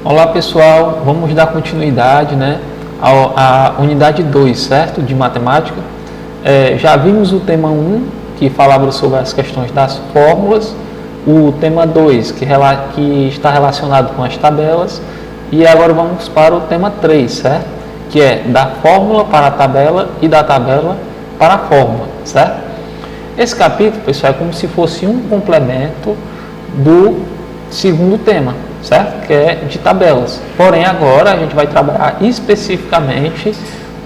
Olá pessoal, vamos dar continuidade, à unidade 2, certo? De matemática. Já vimos o tema 1, que falava sobre as questões das fórmulas, o tema 2, que está relacionado com as tabelas, e agora vamos para o tema 3, certo? Que é da fórmula para a tabela e da tabela para a fórmula, certo? Esse capítulo, pessoal, é como se fosse um complemento do segundo tema, certo? Que é de tabelas. Porém, agora a gente vai trabalhar especificamente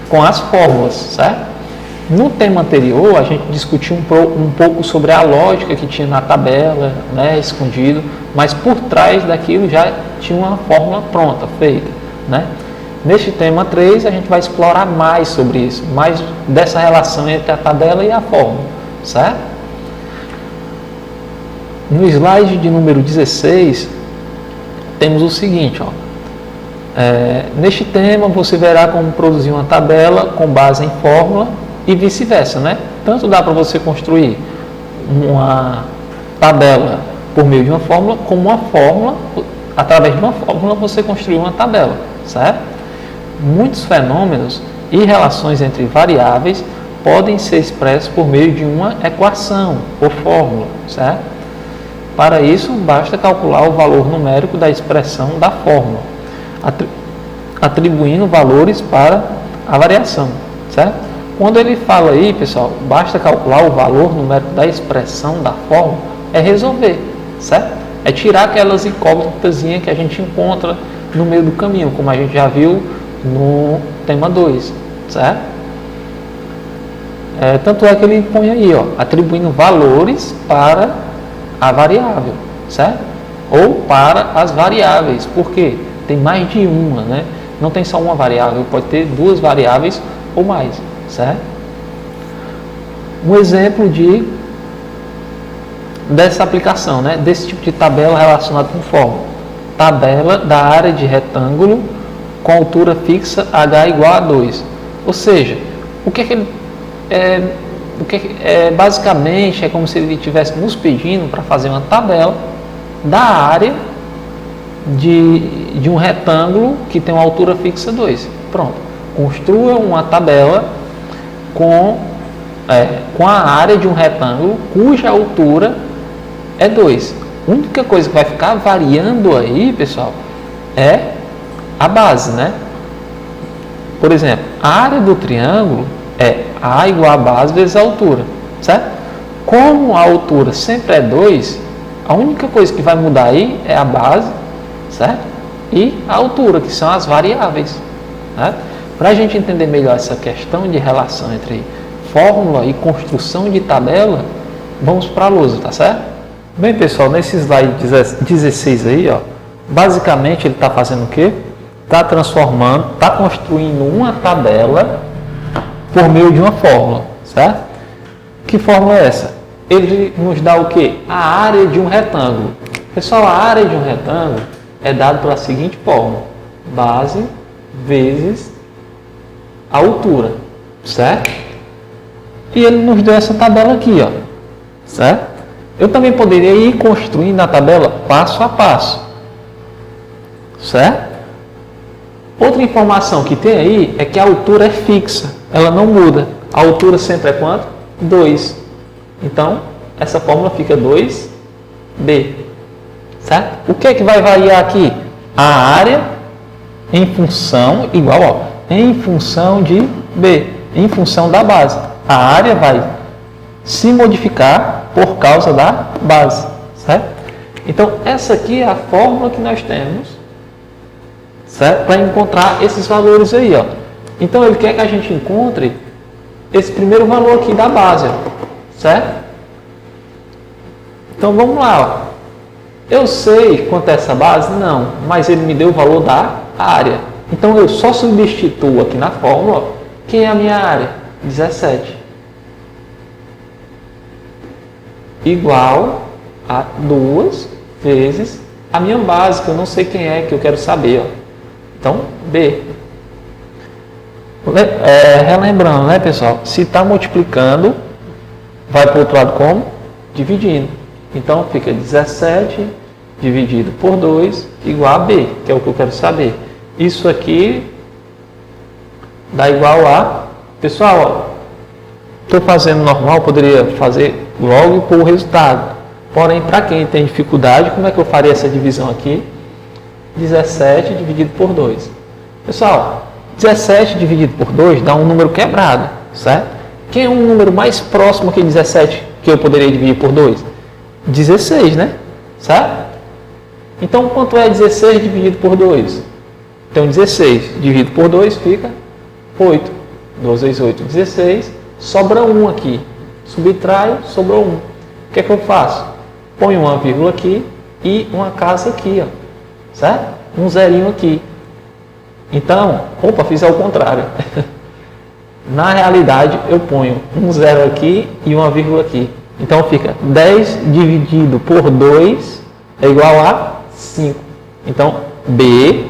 com as fórmulas, certo? No tema anterior, a gente discutiu um pouco sobre a lógica que tinha na tabela, escondido, mas por trás daquilo já tinha uma fórmula pronta, feita, Neste tema 3, a gente vai explorar mais sobre isso, mais dessa relação entre a tabela e a fórmula, certo? No slide de número 16, temos o seguinte, neste tema você verá como produzir uma tabela com base em fórmula e vice-versa, Tanto dá para você construir uma tabela por meio de uma fórmula, como uma fórmula, através de uma fórmula você construir uma tabela, certo? Muitos fenômenos e relações entre variáveis podem ser expressos por meio de uma equação ou fórmula, certo? Para isso, basta calcular o valor numérico da expressão da fórmula, atribuindo valores para a variação, certo? Quando ele fala aí, pessoal, basta calcular o valor numérico da expressão da fórmula, é resolver, certo? É tirar aquelas incógnitas que a gente encontra no meio do caminho, como a gente já viu no tema 2, certo? Tanto é que ele põe aí, atribuindo valores para a variável, certo? Ou para as variáveis, porque tem mais de uma, Não tem só uma variável, pode ter duas variáveis ou mais, certo? Um exemplo dessa aplicação, desse tipo de tabela relacionada com fórmula. Tabela da área de retângulo com altura fixa h igual a 2. Ou seja, basicamente é como se ele estivesse nos pedindo para fazer uma tabela da área de um retângulo que tem uma altura fixa 2. Pronto. Construa uma tabela com a área de um retângulo cuja altura é 2. A única coisa que vai ficar variando aí, pessoal, é a base, Por exemplo, a área do triângulo é A igual a base vezes a altura, certo? Como a altura sempre é 2, a única coisa que vai mudar aí é a base, certo? E a altura, que são as variáveis, Para a gente entender melhor essa questão de relação entre fórmula e construção de tabela, vamos para a lousa, tá certo? Bem, pessoal, nesse slide 16 aí, basicamente ele está fazendo o quê? Está construindo uma tabela por meio de uma fórmula, certo? Que fórmula é essa? Ele nos dá o quê? A área de um retângulo. Pessoal, a área de um retângulo é dada pela seguinte fórmula: base vezes a altura, certo? E ele nos deu essa tabela aqui, certo? Eu também poderia ir construindo a tabela passo a passo, certo? Outra informação que tem aí é que a altura é fixa, ela não muda. A altura sempre é quanto? 2. Então, essa fórmula fica 2b, certo? O que é que vai variar aqui? A área em função, em função de b, em função da base. A área vai se modificar por causa da base, certo? Então, essa aqui é a fórmula que nós temos, certo? Para encontrar esses valores aí, Então, ele quer que a gente encontre esse primeiro valor aqui da base, certo? Então, vamos lá, Eu sei quanto é essa base? Não, mas ele me deu o valor da área. Então, eu só substituo aqui na fórmula, quem é a minha área? 17. Igual a 2 vezes a minha base, que eu não sei quem é, que eu quero saber, Então, B. Relembrando, pessoal? Se está multiplicando, vai para o outro lado como? Dividindo. Então, fica 17 dividido por 2 igual a B, que é o que eu quero saber. Isso aqui dá igual a... Pessoal, estou fazendo normal, poderia fazer logo por resultado. Porém, para quem tem dificuldade, como é que eu faria essa divisão aqui? 17 dividido por 2. Pessoal, 17 dividido por 2 dá um número quebrado, certo? Quem é um número mais próximo que 17 que eu poderia dividir por 2? 16, né? Certo? Então, quanto é 16 dividido por 2? Então, 16 dividido por 2 fica 8. 2 vezes 8, 16. Sobra 1 aqui. Subtraio, sobrou 1. O que é que eu faço? Ponho uma vírgula aqui e uma casa aqui, ó. Certo? Um zerinho aqui. Então, opa, fiz ao contrário. Na realidade, eu ponho um zero aqui e uma vírgula aqui. Então, fica 10 dividido por 2 é igual a 5. Então, B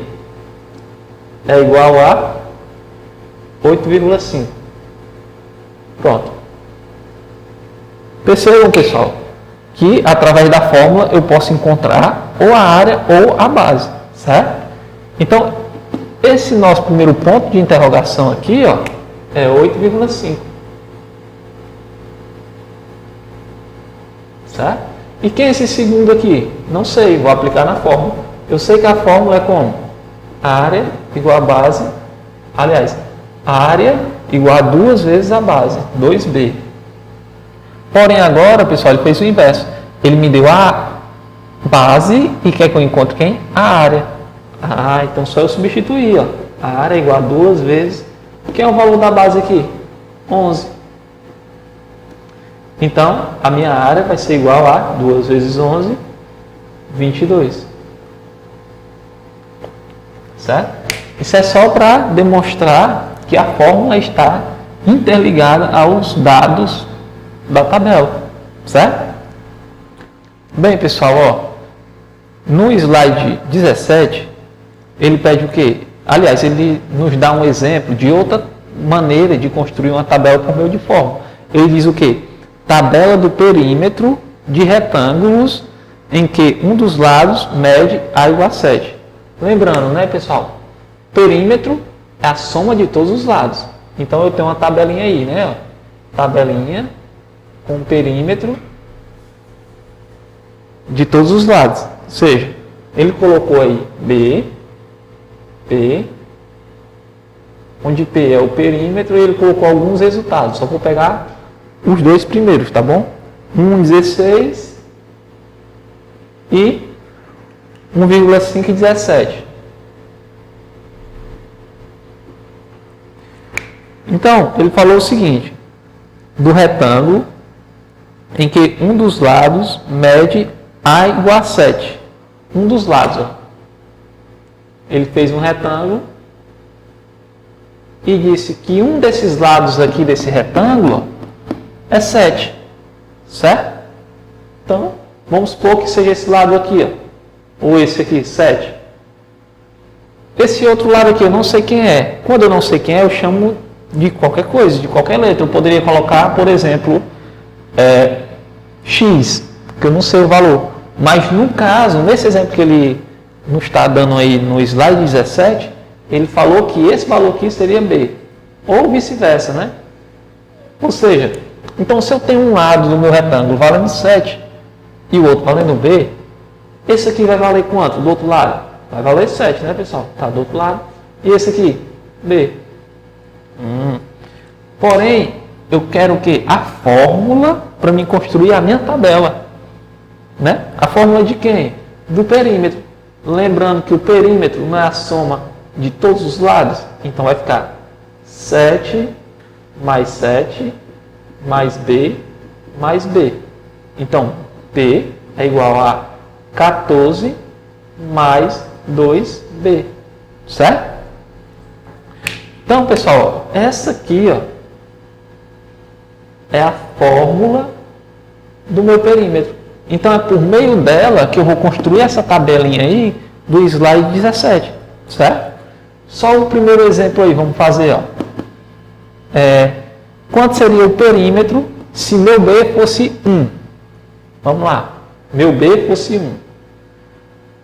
é igual a 8,5. Pronto. Percebam, pessoal, que através da fórmula eu posso encontrar ou a área ou a base, certo? Então, esse nosso primeiro ponto de interrogação aqui, ó, é 8,5. Certo? E quem é esse segundo aqui? Não sei, vou aplicar na fórmula. Eu sei que a fórmula é como? Área igual a base, aliás, área igual a 2 vezes a base, 2B. Porém, agora, pessoal, ele fez o inverso. Ele me deu a base e quer que eu encontre quem? A área. Ah, então só eu substituir, ó. A área é igual a 2 vezes... O que é o valor da base aqui? 11. Então, a minha área vai ser igual a 2 vezes 11, 22. Certo? Isso é só para demonstrar que a fórmula está interligada aos dados da tabela. Certo? Bem, pessoal, ó, no slide 17, ele pede o quê? Aliás, ele nos dá um exemplo de outra maneira de construir uma tabela por meio de fórmula. Ele diz o quê? Tabela do perímetro de retângulos em que um dos lados mede A igual a 7. Lembrando, né, pessoal? Perímetro é a soma de todos os lados. Então, eu tenho uma tabelinha aí, né? Ó. Tabelinha com perímetro de todos os lados. Ou seja, ele colocou aí B, P, onde P é o perímetro, e ele colocou alguns resultados. Só vou pegar os dois primeiros, tá bom? 1,16 e 1,5 e 17. Então, ele falou o seguinte, do retângulo em que um dos lados mede A igual a 7. Um dos lados, ó. Ele fez um retângulo e disse que um desses lados aqui desse retângulo é 7, certo? Então, vamos supor que seja esse lado aqui, ó, ou esse aqui, 7. Esse outro lado aqui, eu não sei quem é. Quando eu não sei quem é, eu chamo de qualquer coisa, de qualquer letra. Eu poderia colocar, por exemplo, X, porque eu não sei o valor. Mas no caso, nesse exemplo que ele nos está dando aí no slide 17, ele falou que esse valor aqui seria B, ou vice-versa, né? Ou seja, então se eu tenho um lado do meu retângulo valendo 7 e o outro valendo B, esse aqui vai valer quanto do outro lado? Vai valer 7, né, pessoal? Tá do outro lado. E esse aqui? B. Porém, eu quero o quê? A fórmula para me construir a minha tabela. Né? A fórmula de quem? Do perímetro. Lembrando que o perímetro não é a soma de todos os lados. Então vai ficar 7 mais B mais B. Então, P é igual a 14 mais 2B. Certo? Então, pessoal, essa aqui, ó, é a fórmula do meu perímetro. Então, é por meio dela que eu vou construir essa tabelinha aí do slide 17, certo? Só o primeiro exemplo aí, vamos fazer, ó. Quanto seria o perímetro se meu B fosse 1? Vamos lá. Meu B fosse 1.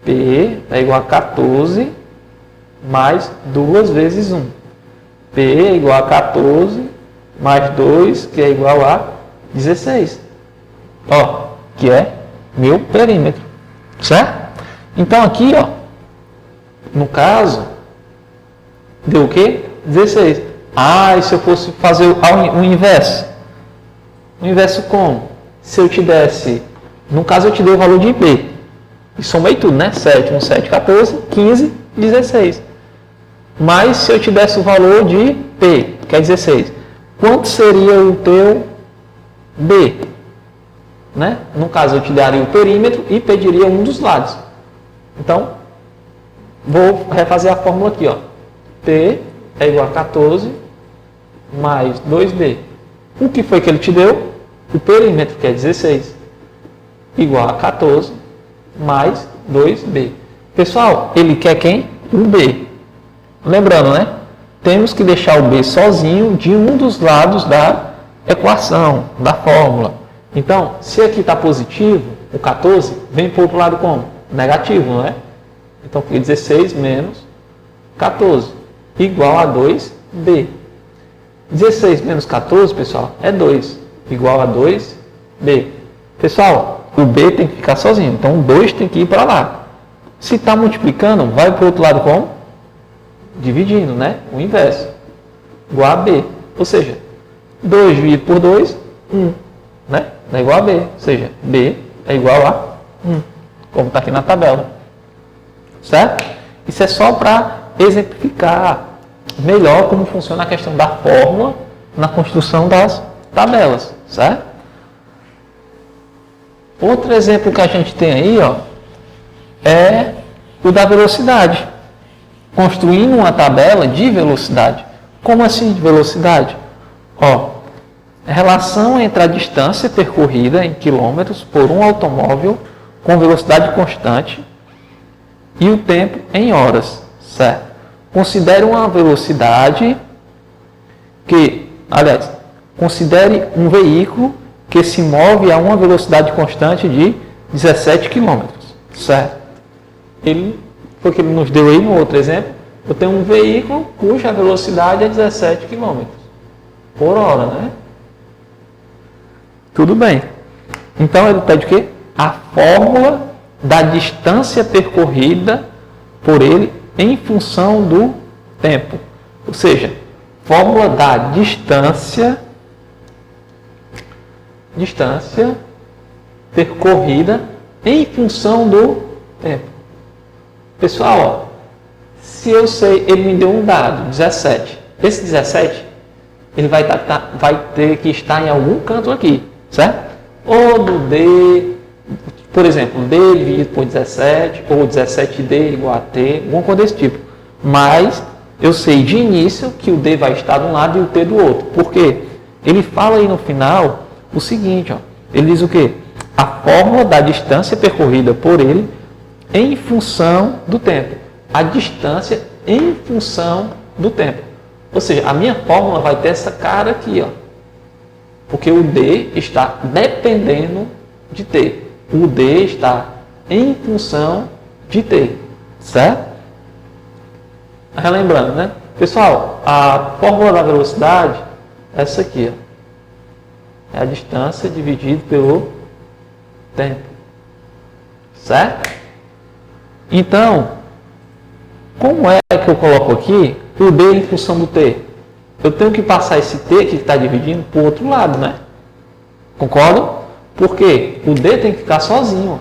P é igual a 14 mais 2 vezes 1. P é igual a 14 mais 2, que é igual a 16. Ó, que é meu perímetro. Certo? Então aqui, ó, no caso, deu o quê? 16. Ah, e se eu fosse fazer o inverso? O inverso como? Se eu te desse, no caso eu te dei o valor de B. E somei tudo, né? 7, 1, 7, 14, 15, 16. Mas se eu te desse o valor de P, que é 16, quanto seria o teu B? Né? No caso, eu te daria o perímetro e pediria um dos lados. Então, vou refazer a fórmula aqui. Ó. P é igual a 14 mais 2B. O que foi que ele te deu? O perímetro, que é 16, igual a 14 mais 2B. Pessoal, ele quer quem? O B. Lembrando, né? Temos que deixar o B sozinho de um dos lados da equação, da fórmula. Então, se aqui está positivo, o 14 vem para o outro lado como? Negativo, não é? Então, fica 16 menos 14, igual a 2B. 16 menos 14, pessoal, é 2, igual a 2B. Pessoal, o B tem que ficar sozinho, então o 2 tem que ir para lá. Se está multiplicando, vai para o outro lado como? Dividindo, né? O inverso. Igual a B. Ou seja, 2 dividido por 2, 1. Né? É igual a B. Ou seja, B é igual a 1. Como está aqui na tabela. Certo? Isso é só para exemplificar melhor como funciona a questão da fórmula na construção das tabelas. Certo? Outro exemplo que a gente tem aí, ó, é o da velocidade. Construindo uma tabela de velocidade. Como assim de velocidade? Ó, a relação entre a distância percorrida em quilômetros por um automóvel com velocidade constante e o tempo em horas, certo? Considere uma velocidade considere um veículo que se move a uma velocidade constante de 17 km, certo? Porque ele nos deu aí no outro exemplo, eu tenho um veículo cuja velocidade é 17 km por hora, né? Tudo bem. Então ele pede o quê? A fórmula da distância percorrida por ele em função do tempo. Ou seja, fórmula da distância percorrida em função do tempo. Pessoal, ó, se eu sei, ele me deu um dado, 17. Esse 17, ele vai ter que estar em algum canto aqui, certo? Ou do D, por exemplo, D dividido por 17, ou 17D igual a T, alguma coisa desse tipo. Mas eu sei de início que o D vai estar de um lado e o T do outro. Por quê? Ele fala aí no final o seguinte, ó, ele diz o quê? A fórmula da distância percorrida por ele em função do tempo. A distância em função do tempo. Ou seja, a minha fórmula vai ter essa cara aqui, ó. Porque o D está dependendo de T. O D está em função de T. Certo? Relembrando, né? Pessoal, a fórmula da velocidade é essa aqui, ó. É a distância dividido pelo tempo. Certo? Então, como é que eu coloco aqui o D em função do T? Eu tenho que passar esse T aqui que está dividindo para o outro lado, né? Concordam? Porque o D tem que ficar sozinho. Ó.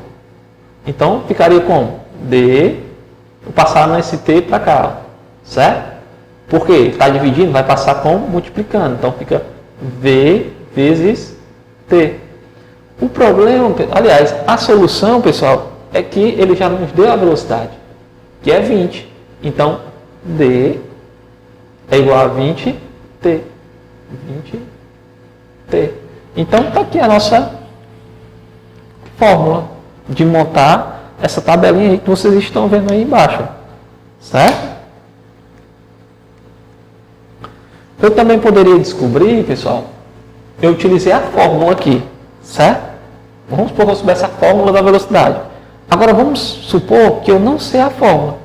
Então, ficaria como? D, vou passar nesse T para cá, ó. Certo? Porque está dividindo, vai passar como? Multiplicando. Então, fica V vezes T. O problema, aliás, a solução, pessoal, é que ele já nos deu a velocidade, que é 20. Então, D é igual a 20T. 20T. Então, está aqui a nossa fórmula de montar essa tabelinha aí que vocês estão vendo aí embaixo. Certo? Eu também poderia descobrir, pessoal, eu utilizei a fórmula aqui. Certo? Vamos supor que eu soubesse a fórmula da velocidade. Agora vamos supor que eu não sei a fórmula,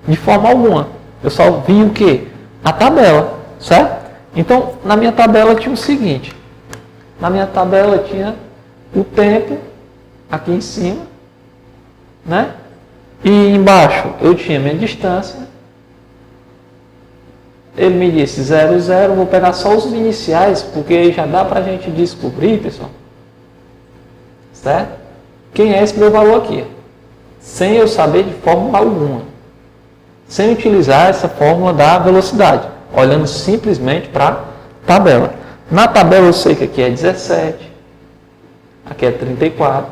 de forma alguma. Eu só vi o quê? A tabela, certo? Então, na minha tabela tinha o seguinte. Na minha tabela tinha o tempo, aqui em cima, né? E embaixo eu tinha minha distância. Ele me disse 0, 0, vou pegar só os iniciais, porque já dá para a gente descobrir, pessoal, certo? Quem é esse meu valor aqui? Sem eu saber de forma alguma. Sem utilizar essa fórmula da velocidade, olhando simplesmente para a tabela. Na tabela eu sei que aqui é 17, aqui é 34,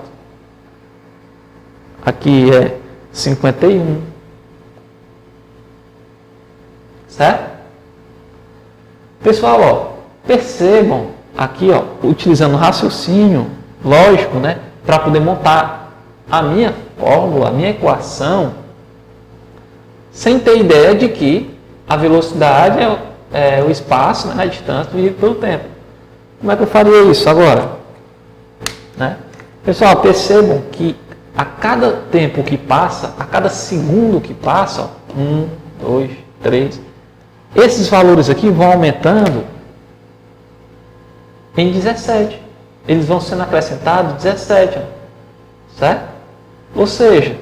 aqui é 51, certo? Pessoal, ó, percebam aqui, ó, utilizando raciocínio lógico, né, para poder montar a minha fórmula, a minha equação, sem ter ideia de que a velocidade é o espaço, né, a distância dividido pelo tempo. Como é que eu faria isso agora? Né? Pessoal, percebam que a cada tempo que passa, a cada segundo que passa, 1, 2, 3, esses valores aqui vão aumentando em 17. Eles vão sendo acrescentados 17, certo? Ou seja,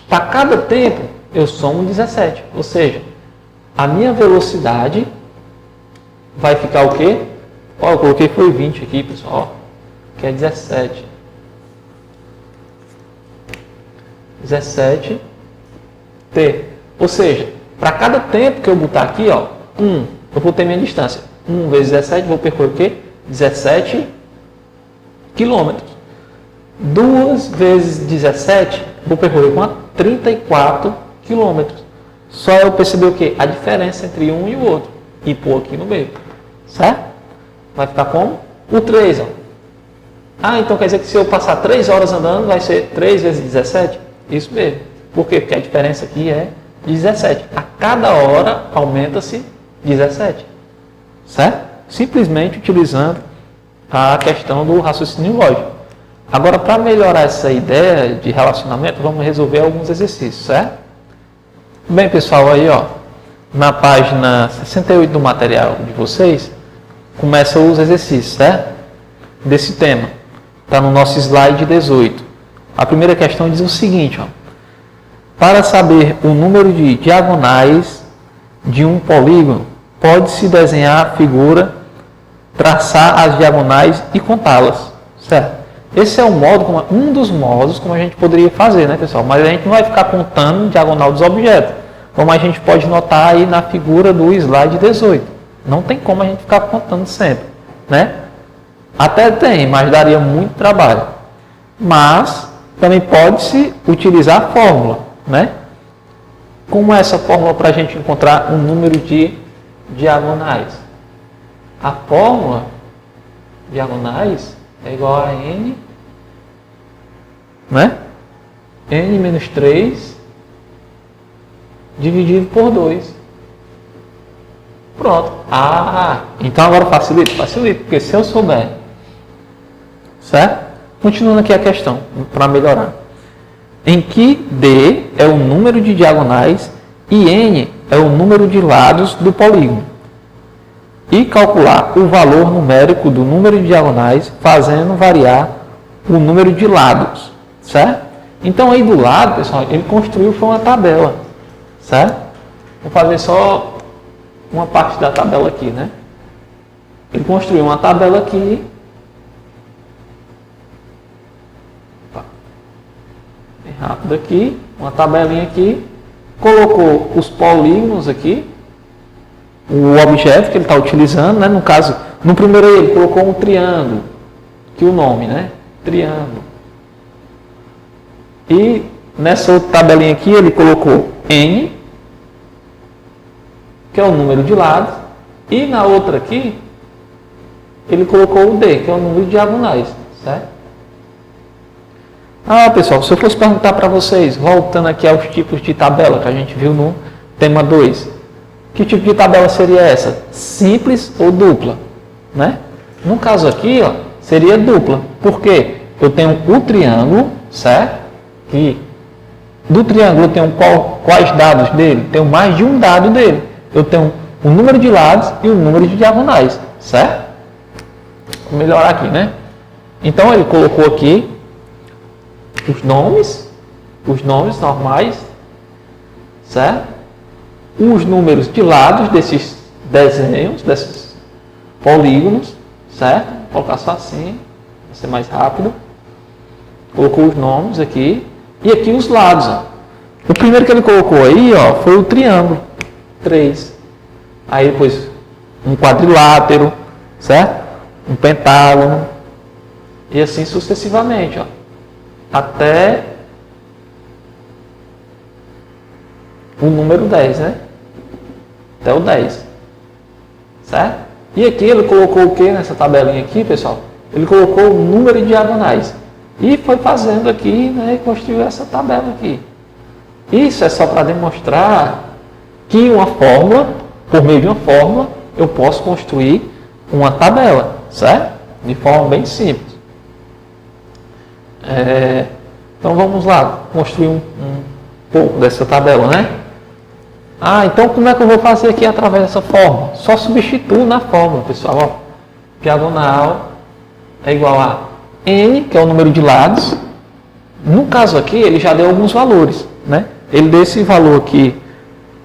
para cada tempo eu somo 17. Ou seja, a minha velocidade vai ficar o quê? Ó, eu coloquei foi 20 aqui, pessoal, ó, que é 17. 17 T. Ou seja, para cada tempo que eu botar aqui, ó, eu vou ter minha distância. 1 vezes 17, vou percorrer o quê? 17 quilômetros. 2 vezes 17, vou percorrer quanto? 34 quilômetros. Só eu perceber o quê? A diferença entre um e o outro. E pôr aqui no meio. Certo? Vai ficar como? O 3, ó. Ah, então quer dizer que se eu passar 3 horas andando, vai ser 3 vezes 17? Isso mesmo. Por quê? Porque a diferença aqui é 17. A cada hora aumenta-se 17. Certo? Simplesmente utilizando a questão do raciocínio lógico. Agora, para melhorar essa ideia de relacionamento, vamos resolver alguns exercícios, certo? Bem, pessoal, aí, ó, na página 68 do material de vocês, começam os exercícios, certo? Desse tema. Está no nosso slide 18. A primeira questão diz o seguinte, ó. Para saber o número de diagonais de um polígono, pode-se desenhar a figura, traçar as diagonais e contá-las, certo? Esse é um dos modos como a gente poderia fazer, né, pessoal? Mas a gente não vai ficar contando a diagonal dos objetos, como a gente pode notar aí na figura do slide 18. Não tem como a gente ficar contando sempre, né? Até tem, mas daria muito trabalho. Mas também pode-se utilizar a fórmula, né? Como é essa fórmula para a gente encontrar um número de diagonais? A fórmula diagonais é igual a n, né? N menos 3 dividido por 2. Pronto. Ah, então agora facilita, porque se eu souber, certo? Continuando aqui a questão, para melhorar. Em que D é o número de diagonais e N é o número de lados do polígono. E calcular o valor numérico do número de diagonais, fazendo variar o número de lados, certo? Então aí do lado, pessoal, ele construiu foi uma tabela, certo? Vou fazer só uma parte da tabela aqui, né? Ele construiu uma tabela aqui. Bem rápido aqui, uma tabelinha aqui, colocou os polígonos aqui, o objeto que ele está utilizando, né? No caso, no primeiro ele colocou um triângulo, que o nome, né? Triângulo. E nessa outra tabelinha aqui ele colocou N, que é o número de lados, e na outra aqui ele colocou o D, que é o número de diagonais, certo? Ah, pessoal, se eu fosse perguntar para vocês, voltando aqui aos tipos de tabela que a gente viu no tema 2, que tipo de tabela seria essa? Simples ou dupla? Né? No caso aqui, ó, seria dupla. Por quê? Eu tenho o triângulo, certo? que do triângulo eu tenho quais dados dele? Tenho mais de um dado dele. Eu tenho o número de lados e o número de diagonais, certo? Vou melhorar aqui, né? Então ele colocou aqui os nomes normais, certo? Os números de lados desses desenhos, desses polígonos, certo? Vou colocar só assim, para ser mais rápido. Colocou os nomes aqui e aqui os lados. Ó. O primeiro que ele colocou aí, ó, foi o triângulo 3. Aí depois um quadrilátero, certo? Um pentágono e assim sucessivamente, ó, até o número 10, né? Até o 10, certo? E aqui ele colocou o que nessa tabelinha aqui, pessoal? Ele colocou o número de diagonais e foi fazendo aqui, né? E construiu essa tabela aqui. Isso é só para demonstrar que uma fórmula, por meio de uma fórmula, eu posso construir uma tabela, certo? De forma bem simples. Então vamos lá, construir um pouco dessa tabela, né? Então como é que eu vou fazer aqui através dessa fórmula? Só substituo na fórmula, pessoal. Ó. Diagonal é igual a n, que é o número de lados. No caso aqui, ele já deu alguns valores, né? Ele deu esse valor aqui,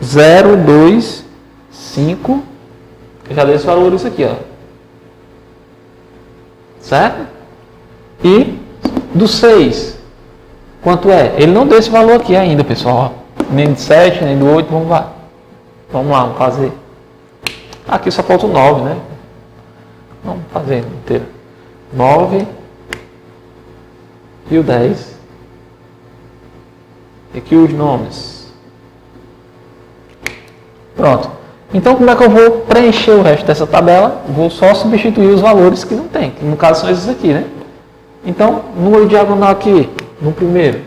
0, 2, 5. Eu já dei esses valores aqui, ó. Certo? E do 6, quanto é? Ele não deu esse valor aqui ainda, pessoal. Ó. Nem do 7, nem do 8, vamos lá. Vamos lá, vamos fazer. Aqui só falta o 9, né? Vamos fazer inteiro. 9 e o 10. E aqui os nomes. Pronto. Então, como é que eu vou preencher o resto dessa tabela? Vou só substituir os valores que não tem, que no caso são esses aqui, né? Então, número diagonal aqui, no primeiro,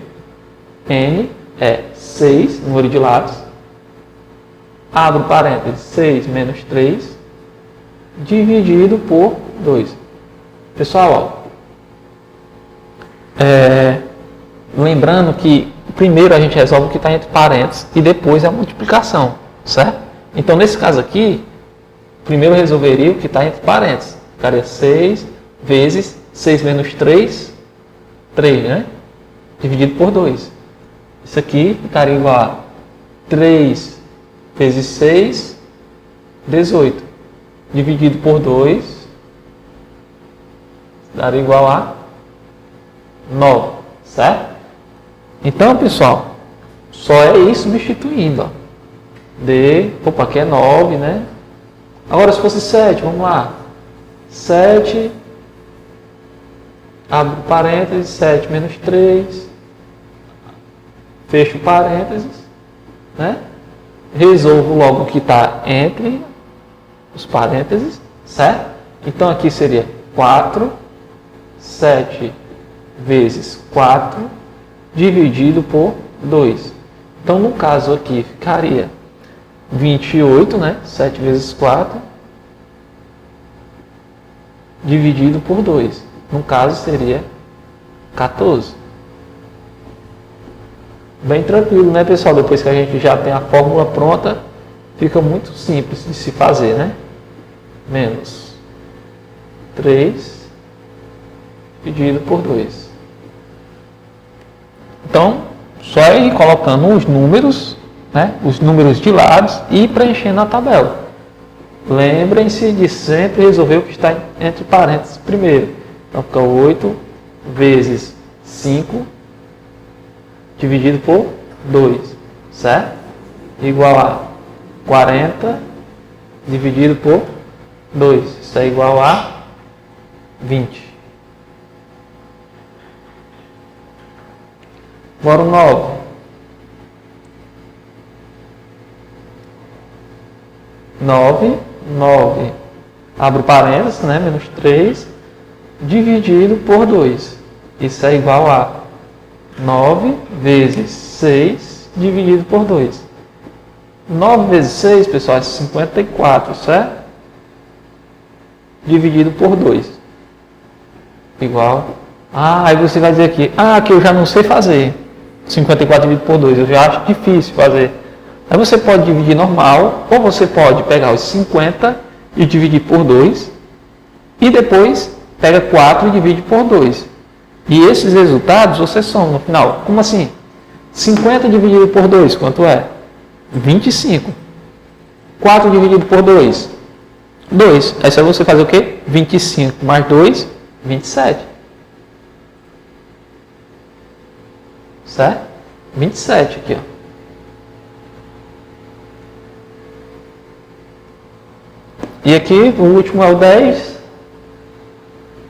n é 6, número de lados. Abro parênteses, 6 menos 3, dividido por 2. Pessoal, ó, lembrando que primeiro a gente resolve o que está entre parênteses e depois é a multiplicação, certo? Então, nesse caso aqui, primeiro eu resolveria o que está entre parênteses. Ficaria 6 vezes 6 menos 3, 3, né? Dividido por 2. Isso aqui ficaria igual a 3 vezes 6, 18. Dividido por 2, daria igual a 9, certo? Então, pessoal, só é ir substituindo, ó. Aqui é 9, né? Agora, se fosse 7, vamos lá. 7, abro parênteses, 7 menos 3, fecho parênteses, né? Resolvo logo o que está entre os parênteses, certo? Então, aqui seria 4, 7 vezes 4, dividido por 2. Então, no caso aqui, ficaria 28, né? 7 vezes 4, dividido por 2. No caso, seria 14. Bem tranquilo, né, pessoal? Depois que a gente já tem a fórmula pronta, fica muito simples de se fazer, né? Menos 3 dividido por 2. Então, só ir colocando os números, né? Os números de lados e preenchendo a tabela. Lembrem-se de sempre resolver o que está entre parênteses primeiro. Então, fica 8 vezes 5 dividido por 2, certo? Igual a 40 dividido por 2. Isso é igual a 20. Agora o 9. 9, abro parênteses, né? Menos 3, dividido por 2. Isso é igual a 9 vezes 6 dividido por 2. 9 vezes 6, pessoal, é 54, certo? Dividido por 2. Igual. Aí você vai dizer aqui, que eu já não sei fazer. 54 dividido por 2, eu já acho difícil fazer. Aí você pode dividir normal, ou você pode pegar os 50 e dividir por 2, e depois pega 4 e divide por 2. E esses resultados você soma no final. Como assim? 50 dividido por 2, quanto é? 25. 4 dividido por 2, 2. Aí só você fazer o quê? 25 mais 2, 27. Certo? 27 aqui, ó. E aqui, o último é o 10.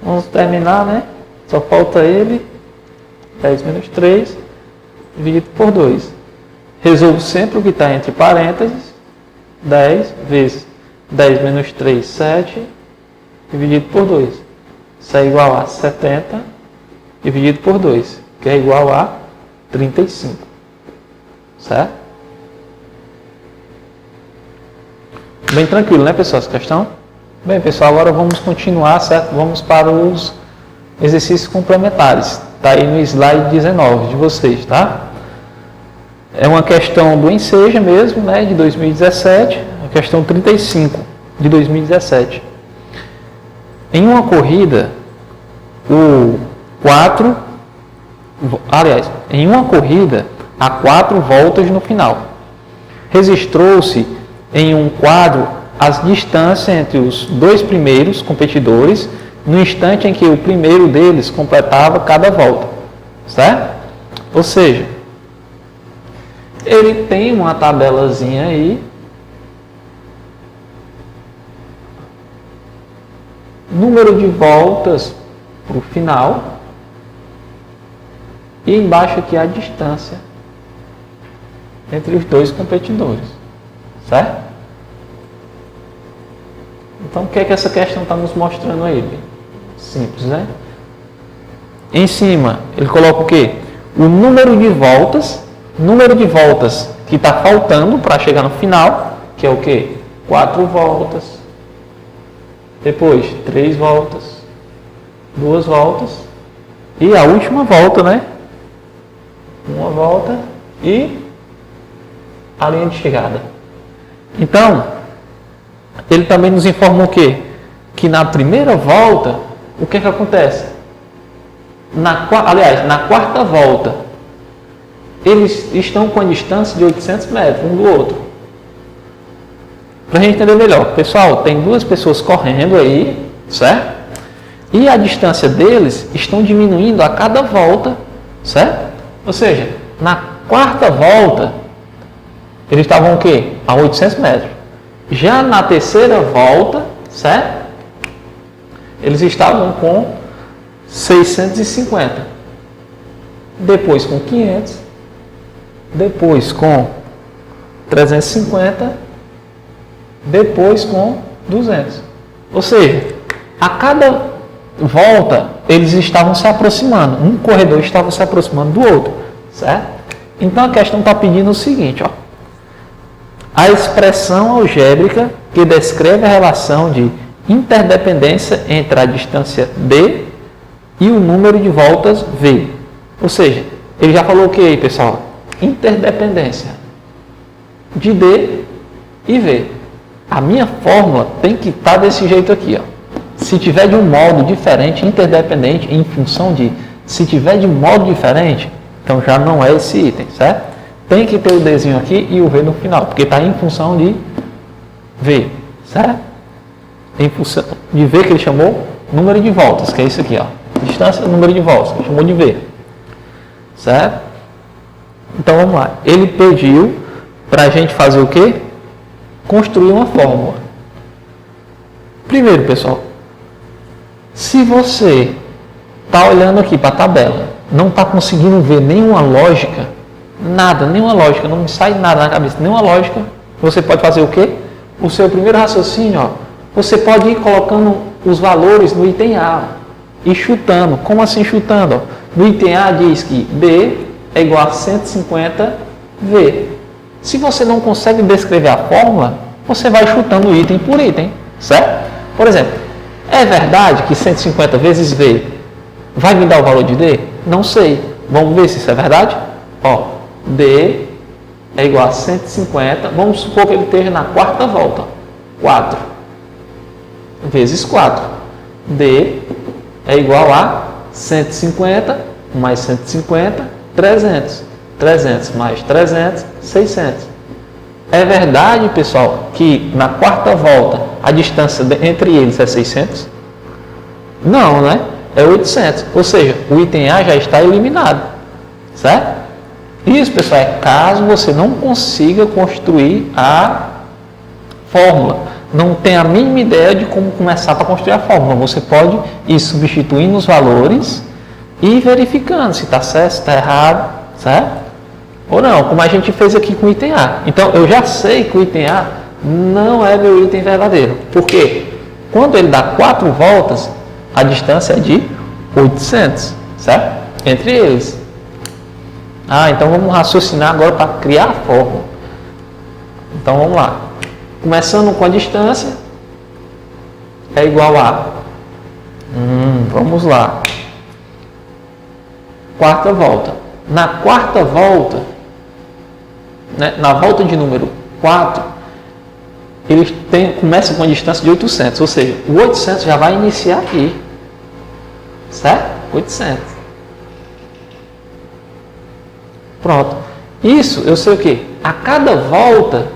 Vamos terminar, né? Só falta ele. 10 menos 3, dividido por 2. Resolvo sempre o que está entre parênteses. 10 vezes 10 menos 3, 7, dividido por 2. Isso é igual a 70, dividido por 2, que é igual a 35. Certo? Bem tranquilo, né, pessoal, essa questão? Bem, pessoal, agora vamos continuar, certo? Vamos para os exercícios complementares. Está aí no slide 19 de vocês, tá? É uma questão do Enseja mesmo, né, de 2017, a questão 35 de 2017. Em uma corrida, em uma corrida, há 4 voltas no final. Registrou-se em um quadro as distâncias entre os 2 primeiros competidores no instante em que o primeiro deles completava cada volta, certo? Ou seja, ele tem uma tabelazinha aí, número de voltas para o final, e embaixo aqui a distância entre os 2 competidores, certo? Então, o que é que essa questão está nos mostrando aí? Simples, né? Em cima, ele coloca o quê? O número de voltas que está faltando para chegar no final, que é o quê? 4 voltas, depois 3 voltas, 2 voltas, e a última volta, né? Uma volta e a linha de chegada. Então, ele também nos informa o quê? Que na primeira volta, o que é que acontece? Na quarta volta, eles estão com a distância de 800 metros um do outro. Para a gente entender melhor, pessoal, tem 2 pessoas correndo aí, certo? E a distância deles estão diminuindo a cada volta, certo? Ou seja, na quarta volta, eles estavam o quê? A 800 metros. Já na terceira volta, certo? Eles estavam com 650. Depois com 500. Depois com 350. Depois com 200. Ou seja, a cada volta eles estavam se aproximando. Um corredor estava se aproximando do outro, certo? Então a questão está pedindo o seguinte, ó. A expressão algébrica que descreve a relação de interdependência entre a distância D e o número de voltas V. Ou seja, ele já falou o que aí, pessoal? Interdependência de D e V. A minha fórmula tem que estar desse jeito aqui, ó. Se tiver de um modo diferente, interdependente em função de, se tiver de um modo diferente, então já não é esse item, certo? Tem que ter o Dzinho aqui e o V no final, porque está em função de V, certo? Em função de V que ele chamou número de voltas, que é isso aqui, ó. Distância, número de voltas, que ele chamou de V, certo? Então vamos lá. Ele pediu para a gente fazer o quê? Construir uma fórmula. Primeiro, pessoal, se você está olhando aqui para a tabela, não está conseguindo ver nenhuma lógica, nada, nenhuma lógica, não me sai nada na cabeça, nenhuma lógica, você pode fazer o quê? O seu primeiro raciocínio, ó, você pode ir colocando os valores no item A e chutando. Como assim chutando? Ó? No item A diz que B é igual a 150V. Se você não consegue descrever a fórmula, você vai chutando item por item, certo? Por exemplo, é verdade que 150 vezes V vai me dar o valor de D? Não sei. Vamos ver se isso é verdade? Ó, D é igual a 150. Vamos supor que ele esteja na quarta volta. 4 vezes 4. D é igual a 150 mais 150, 300. 300 mais 300, 600. É verdade, pessoal, que na quarta volta a distância entre eles é 600? Não, né? É 800. Ou seja, o item A já está eliminado. Certo? Isso, pessoal, é caso você não consiga construir a fórmula. Não tem a mínima ideia de como começar para construir a fórmula. Você pode ir substituindo os valores e verificando se está certo, se está errado, certo? Ou não, como a gente fez aqui com o item A. Então, eu já sei que o item A não é meu item verdadeiro. Por quê? Quando ele dá 4 voltas, a distância é de 800, certo? Entre eles. Então vamos raciocinar agora para criar a fórmula. Então, vamos lá. Começando com a distância, é igual a... vamos lá. Quarta volta. Na quarta volta, né, na volta de número 4, eles começam com a distância de 800, ou seja, o 800 já vai iniciar aqui, certo? 800. Pronto. Isso, eu sei o quê? A cada volta,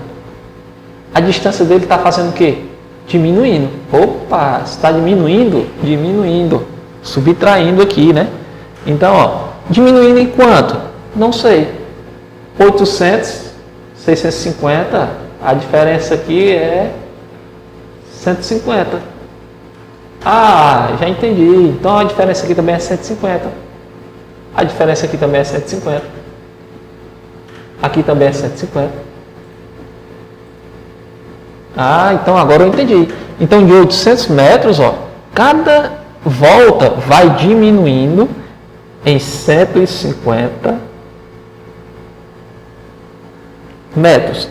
a distância dele está fazendo o quê? Diminuindo. Opa, está diminuindo? Diminuindo. Subtraindo aqui, né? Então, ó. Diminuindo em quanto? Não sei. 800, 650, a diferença aqui é 150. Já entendi. Então a diferença aqui também é 150. A diferença aqui também é 150. Aqui também é 150. Então agora eu entendi. Então de 800 metros, ó, cada volta vai diminuindo em 150 metros.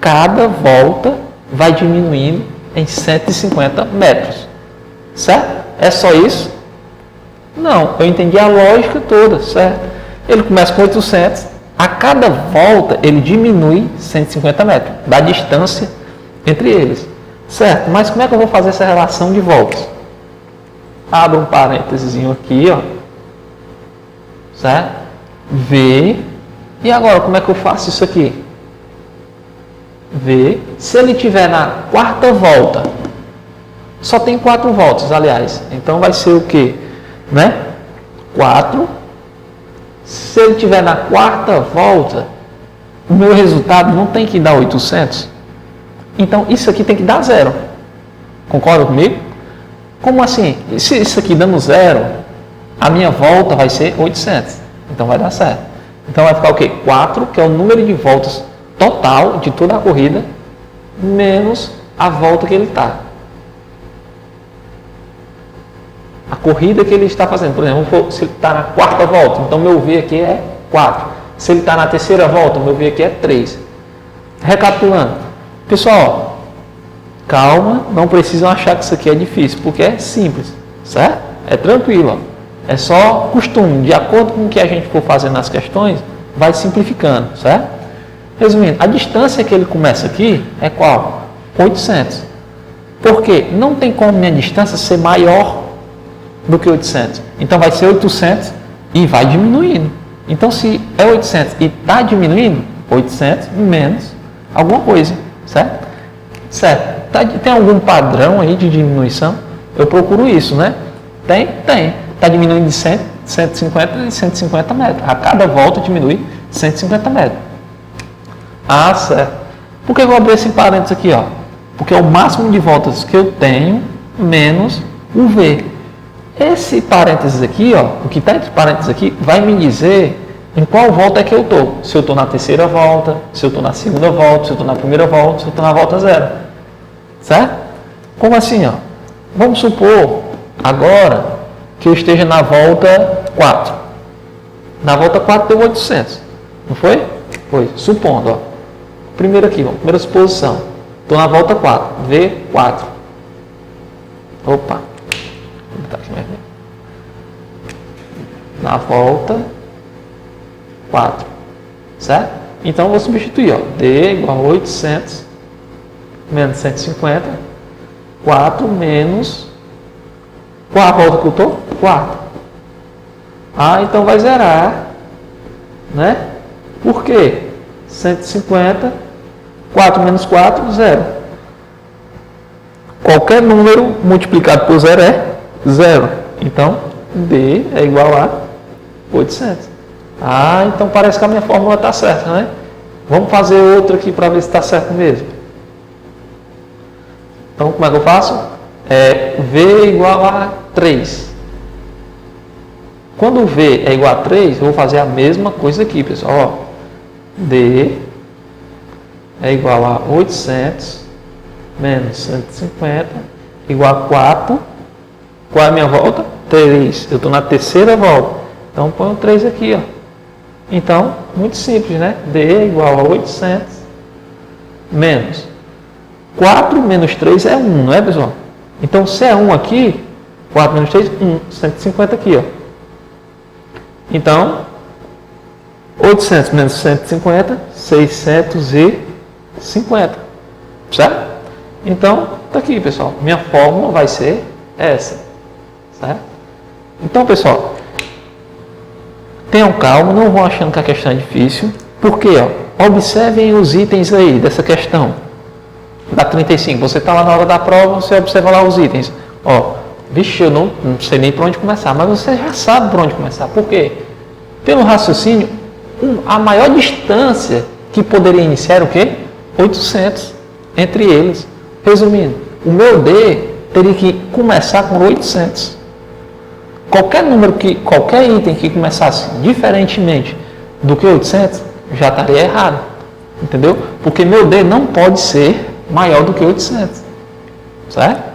Cada volta vai diminuindo em 150 metros. Certo? É só isso? Não, eu entendi a lógica toda, certo? Ele começa com 800, a cada volta ele diminui 150 metros, da distância entre eles. Certo? Mas como é que eu vou fazer essa relação de voltas? Abro um parênteses aqui, ó. Certo? V. E agora, como é que eu faço isso aqui? V. Se ele estiver na quarta volta, só tem 4 voltas, aliás. Então, vai ser o quê? Né? 4. Se ele estiver na quarta volta, o meu resultado não tem que dar 800. Então, isso aqui tem que dar 0. Concorda comigo? Como assim? Se isso aqui dando 0... a minha volta vai ser 800. Então vai dar certo. Então vai ficar o quê? 4, que é o número de voltas total de toda a corrida, menos a volta que ele está. A corrida que ele está fazendo. Por exemplo, se ele está na quarta volta, então meu V aqui é 4. Se ele está na terceira volta, meu V aqui é 3. Recapitulando. Pessoal, calma, não precisam achar que isso aqui é difícil, porque é simples, certo? É tranquilo, ó. É só costume, de acordo com o que a gente for fazendo nas questões, vai simplificando, certo? Resumindo, a distância que ele começa aqui é qual? 800. Por quê? Não tem como minha distância ser maior do que 800. Então vai ser 800 e vai diminuindo. Então se é 800 e está diminuindo, 800 menos alguma coisa, certo? Certo. Tem algum padrão aí de diminuição? Eu procuro isso, né? Tem. Está diminuindo de 100, 150 e 150 metros. A cada volta diminui 150 metros. Certo. Por que eu vou abrir esse parênteses aqui? Ó? Porque é o máximo de voltas que eu tenho menos o V. Esse parênteses aqui, ó, o que está entre parênteses aqui, vai me dizer em qual volta é que eu estou. Se eu estou na terceira volta, se eu estou na segunda volta, se eu estou na primeira volta, se eu estou na volta 0. Certo? Como assim? Ó? Vamos supor agora que eu esteja na volta 4. Na volta 4 deu 800. Não foi? Foi. Supondo, ó. Primeiro aqui, ó, primeira suposição. Estou na volta 4. V4. Opa. Vou botar aqui mais. Na volta 4. certo? Então, eu vou substituir, ó, D igual a 800 menos 150, 4 menos... Qual a volta que eu estou? 4. Ah, então vai zerar, né? Por quê? 150, 4 menos 4, 0. Qualquer número multiplicado por 0 é 0. Então, D é igual a 800. Ah, então parece que a minha fórmula está certa, né? Vamos fazer outra aqui para ver se está certo mesmo. Então, como é que eu faço? V igual a 3. Quando V é igual a 3, eu vou fazer a mesma coisa aqui, pessoal. Ó, D é igual a 800 menos 150 igual a 4. Qual é a minha volta? 3. Eu estou na terceira volta. Então, põe o 3 aqui, ó. Então, muito simples, né? D é igual a 800 menos 4 menos 3 é 1, não é, pessoal? Então, se é 1 aqui, 4 menos 3, 1. 150 aqui, ó. Então, 800 menos 150, 650. Certo? Então, tá aqui, pessoal. Minha fórmula vai ser essa. Certo? Então, pessoal, tenham calma, não vão achando que a questão é difícil. Por quê? Ó, observem os itens aí dessa questão. Da 35. Você está lá na hora da prova, você observa lá os itens. Ó, vixe, eu não sei nem por onde começar, mas você já sabe por onde começar. Por quê? Pelo raciocínio, a maior distância que poderia iniciar era o quê? 800 entre eles. Resumindo, o meu D teria que começar com 800. Qualquer item que começasse diferentemente do que 800, já estaria errado. Entendeu? Porque meu D não pode ser maior do que 800. Certo?